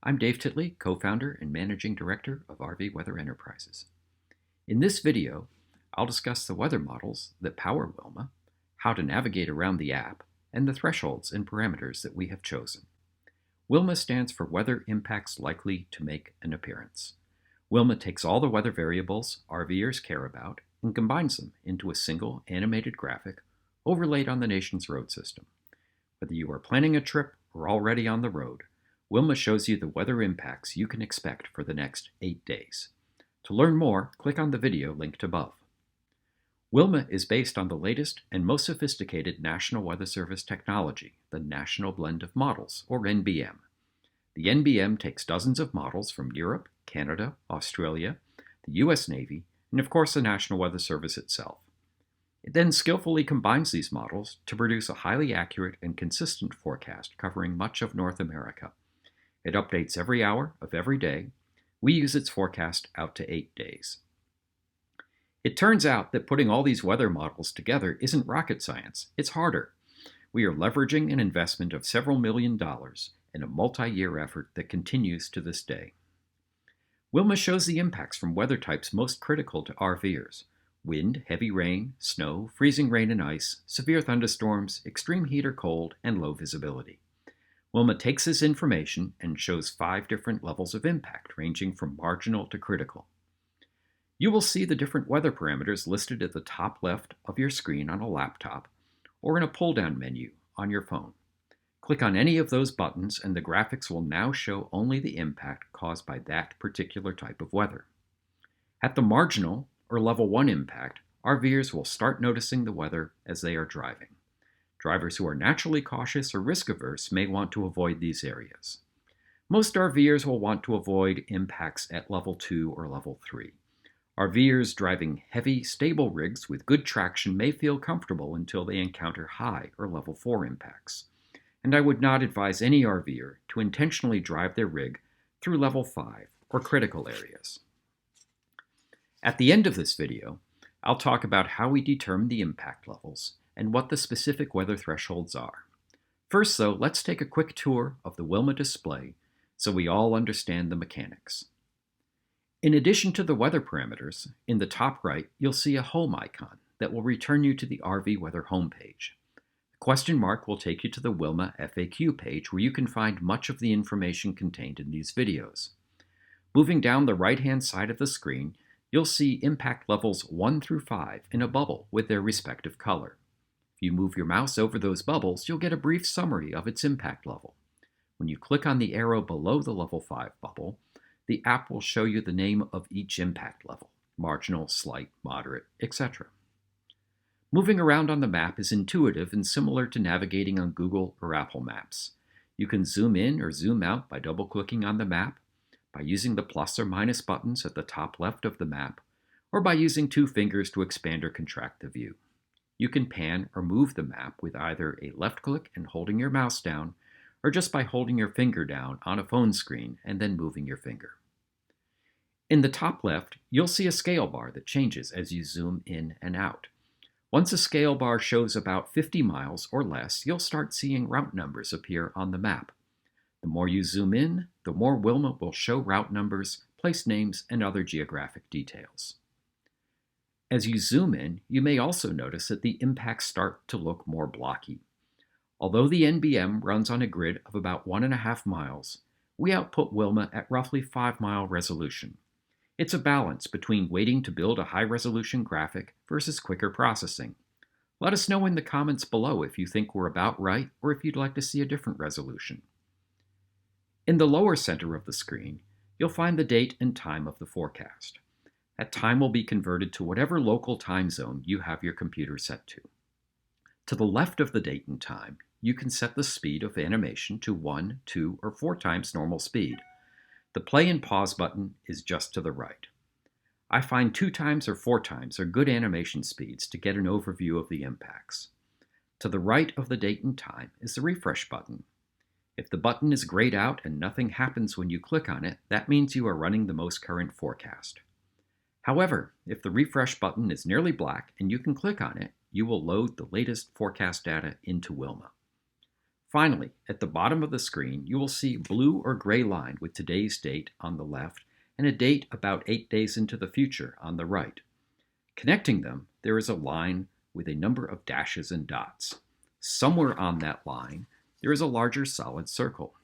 I'm Dave Titley, co-founder and managing director of RV Weather Enterprises. In this video, I'll discuss the weather models that power WILMA, how to navigate around the app, and the thresholds and parameters that we have chosen. WILMA stands for Weather Impacts Likely to Make an Appearance. WILMA takes all the weather variables RVers care about and combines them into a single animated graphic overlaid on the nation's road system. Whether you are planning a trip or already on the road, WILMA shows you the weather impacts you can expect for the next 8 days. To learn more, click on the video linked above. WILMA is based on the latest and most sophisticated National Weather Service technology, the National Blend of Models, or NBM. The NBM takes dozens of models from Europe, Canada, Australia, the U.S. Navy, and of course the National Weather Service itself. It then skillfully combines these models to produce a highly accurate and consistent forecast covering much of North America. It updates every hour of every day. We use its forecast out to 8 days. It turns out that putting all these weather models together isn't rocket science. It's harder. We are leveraging an investment of several $1 million in a multi-year effort that continues to this day. WILMA shows the impacts from weather types most critical to RVers: wind, heavy rain, snow, freezing rain and ice, severe thunderstorms, extreme heat or cold, and low visibility. WILMA takes this information and shows 5 different levels of impact, ranging from marginal to critical. You will see the different weather parameters listed at the top left of your screen on a laptop or in a pull-down menu on your phone. Click on any of those buttons and the graphics will now show only the impact caused by that particular type of weather. At the marginal or level 1 impact, RVers will start noticing the weather as they are driving. Drivers who are naturally cautious or risk-averse may want to avoid these areas. Most RVers will want to avoid impacts at level 2 or level 3. RVers driving heavy, stable rigs with good traction may feel comfortable until they encounter high or level 4 impacts. And I would not advise any RVer to intentionally drive their rig through level 5 or critical areas. At the end of this video, I'll talk about how we determine the impact levels and what the specific weather thresholds are. First, though, let's take a quick tour of the WILMA display so we all understand the mechanics. In addition to the weather parameters, in the top right, you'll see a home icon that will return you to the RV weather homepage. The question mark will take you to the WILMA FAQ page where you can find much of the information contained in these videos. Moving down the right-hand side of the screen, you'll see impact levels 1 through 5 in a bubble with their respective color. If you move your mouse over those bubbles, you'll get a brief summary of its impact level. When you click on the arrow below the level 5 bubble, the app will show you the name of each impact level: marginal, slight, moderate, etc. Moving around on the map is intuitive and similar to navigating on Google or Apple Maps. You can zoom in or zoom out by double-clicking on the map, by using the plus or minus buttons at the top left of the map, or by using 2 fingers to expand or contract the view. You can pan or move the map with either a left click and holding your mouse down, or just by holding your finger down on a phone screen and then moving your finger. In the top left, you'll see a scale bar that changes as you zoom in and out. Once a scale bar shows about 50 miles or less, you'll start seeing route numbers appear on the map. The more you zoom in, the more WILMA will show route numbers, place names, and other geographic details. As you zoom in, you may also notice that the impacts start to look more blocky. Although the NBM runs on a grid of about 1.5 miles, we output WILMA at roughly 5-mile resolution. It's a balance between waiting to build a high-resolution graphic versus quicker processing. Let us know in the comments below if you think we're about right or if you'd like to see a different resolution. In the lower center of the screen, you'll find the date and time of the forecast. That time will be converted to whatever local time zone you have your computer set to. To the left of the date and time, you can set the speed of animation to 1, 2, or 4 times normal speed. The play and pause button is just to the right. I find 2 times or 4 times are good animation speeds to get an overview of the impacts. To the right of the date and time is the refresh button. If the button is grayed out and nothing happens when you click on it, that means you are running the most current forecast. However, if the refresh button is nearly black and you can click on it, you will load the latest forecast data into WILMA. Finally, at the bottom of the screen, you will see a blue or gray line with today's date on the left and a date about 8 days into the future on the right. Connecting them, there is a line with a number of dashes and dots. Somewhere on that line, there is a larger solid circle.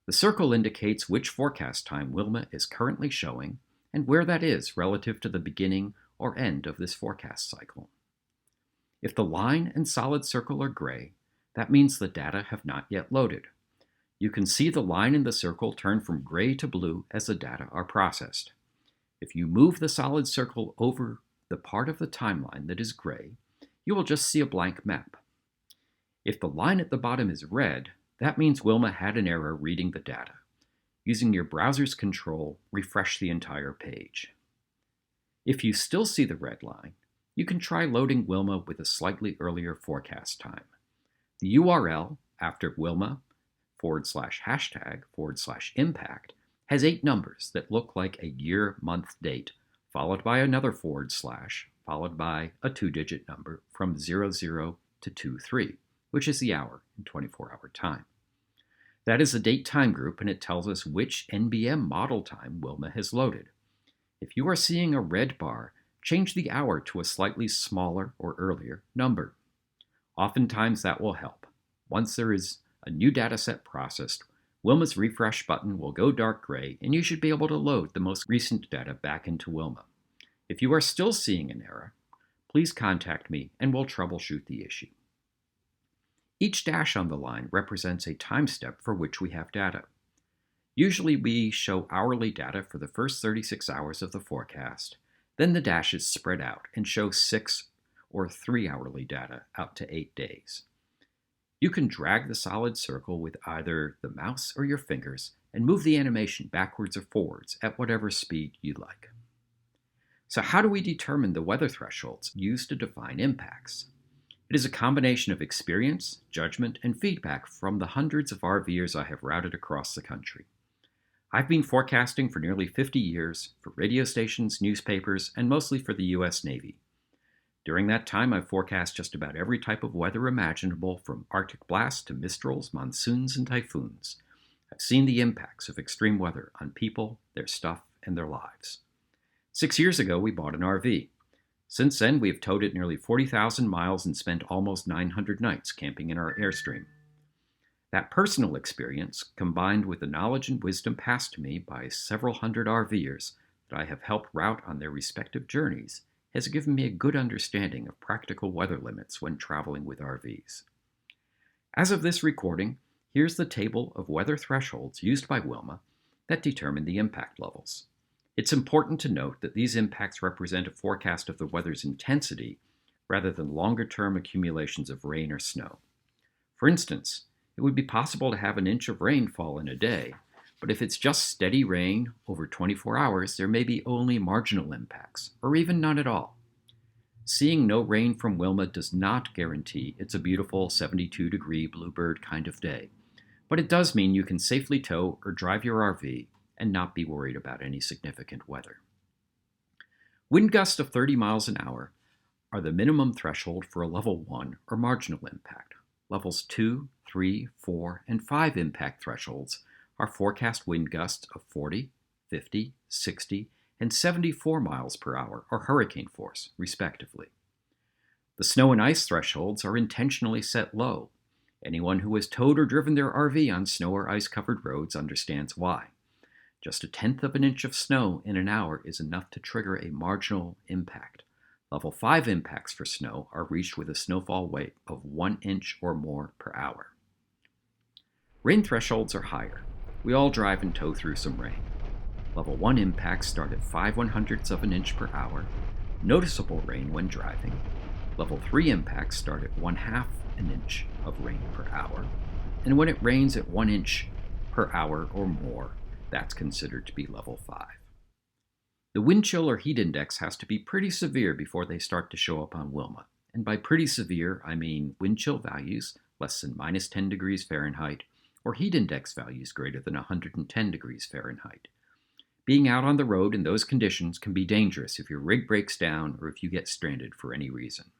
The circle indicates which forecast time WILMA is currently showing and where that is relative to the beginning or end of this forecast cycle. If the line and solid circle are gray, that means the data have not yet loaded. You can see the line in the circle turn from gray to blue as the data are processed. If you move the solid circle over the part of the timeline that is gray, you will just see a blank map. If the line at the bottom is red, that means WILMA had an error reading the data. Using your browser's control, refresh the entire page. If you still see the red line, you can try loading WILMA with a slightly earlier forecast time. The URL after WILMA/#/impact has 8 numbers that look like a year, month, date, followed by another / followed by a 2-digit number from 00 to 23, which is the hour in 24-hour time. That is a date time group, and it tells us which NBM model time WILMA has loaded. If you are seeing a red bar, change the hour to a slightly smaller or earlier number. Oftentimes that will help. Once there is a new dataset processed, WILMA's refresh button will go dark gray, and you should be able to load the most recent data back into WILMA. If you are still seeing an error, please contact me and we'll troubleshoot the issue. Each dash on the line represents a time step for which we have data. Usually we show hourly data for the first 36 hours of the forecast, then the dashes spread out and show 6 or 3 hourly data out to 8 days. You can drag the solid circle with either the mouse or your fingers and move the animation backwards or forwards at whatever speed you like. So how do we determine the weather thresholds used to define impacts? It is a combination of experience, judgment, and feedback from the hundreds of RVers I have routed across the country. I've been forecasting for nearly 50 years for radio stations, newspapers, and mostly for the U.S. Navy. During that time, I've forecast just about every type of weather imaginable, from Arctic blasts to mistrals, monsoons, and typhoons. I've seen the impacts of extreme weather on people, their stuff, and their lives. 6 years ago, we bought an RV. Since then, we have towed it nearly 40,000 miles and spent almost 900 nights camping in our Airstream. That personal experience, combined with the knowledge and wisdom passed to me by several hundred RVers that I have helped route on their respective journeys, has given me a good understanding of practical weather limits when traveling with RVs. As of this recording, here's the table of weather thresholds used by WILMA that determine the impact levels. It's important to note that these impacts represent a forecast of the weather's intensity rather than longer-term accumulations of rain or snow. For instance, it would be possible to have an inch of rain fall in a day, but if it's just steady rain over 24 hours, there may be only marginal impacts, or even none at all. Seeing no rain from WILMA does not guarantee it's a beautiful 72-degree bluebird kind of day, but it does mean you can safely tow or drive your RV and not be worried about any significant weather. Wind gusts of 30 miles an hour are the minimum threshold for a level 1 or marginal impact. Levels 2, 3, 4, and 5 impact thresholds are forecast wind gusts of 40, 50, 60, and 74 miles per hour or hurricane force, respectively. The snow and ice thresholds are intentionally set low. Anyone who has towed or driven their RV on snow or ice-covered roads understands why. Just 1/10 of an inch of snow in an hour is enough to trigger a marginal impact. Level 5 impacts for snow are reached with a snowfall weight of 1 inch or more per hour. Rain thresholds are higher. We all drive and tow through some rain. Level 1 impacts start at 5/100ths of an inch per hour, noticeable rain when driving. Level 3 impacts start at 1/2 an inch of rain per hour, and when it rains at 1 inch per hour or more, that's considered to be level 5. The wind chill or heat index has to be pretty severe before they start to show up on WILMA. And by pretty severe, I mean wind chill values less than -10 degrees Fahrenheit or heat index values greater than 110 degrees Fahrenheit. Being out on the road in those conditions can be dangerous if your rig breaks down or if you get stranded for any reason.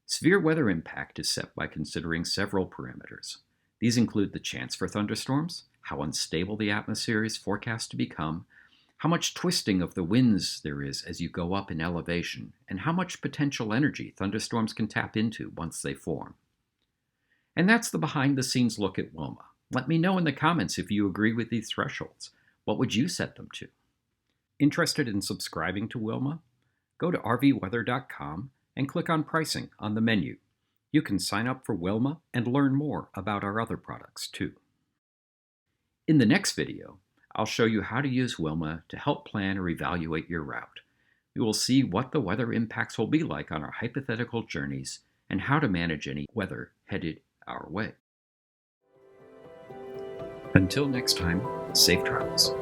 Severe weather impact is set by considering several parameters. These include the chance for thunderstorms, how unstable the atmosphere is forecast to become, how much twisting of the winds there is as you go up in elevation, and how much potential energy thunderstorms can tap into once they form. And that's the behind-the-scenes look at WILMA. Let me know in the comments if you agree with these thresholds. What would you set them to? Interested in subscribing to WILMA? Go to rvweather.com and click on Pricing on the menu. You can sign up for WILMA and learn more about our other products too. In the next video, I'll show you how to use WILMA to help plan or evaluate your route. You will see what the weather impacts will be like on our hypothetical journeys and how to manage any weather headed our way. Until next time, safe travels.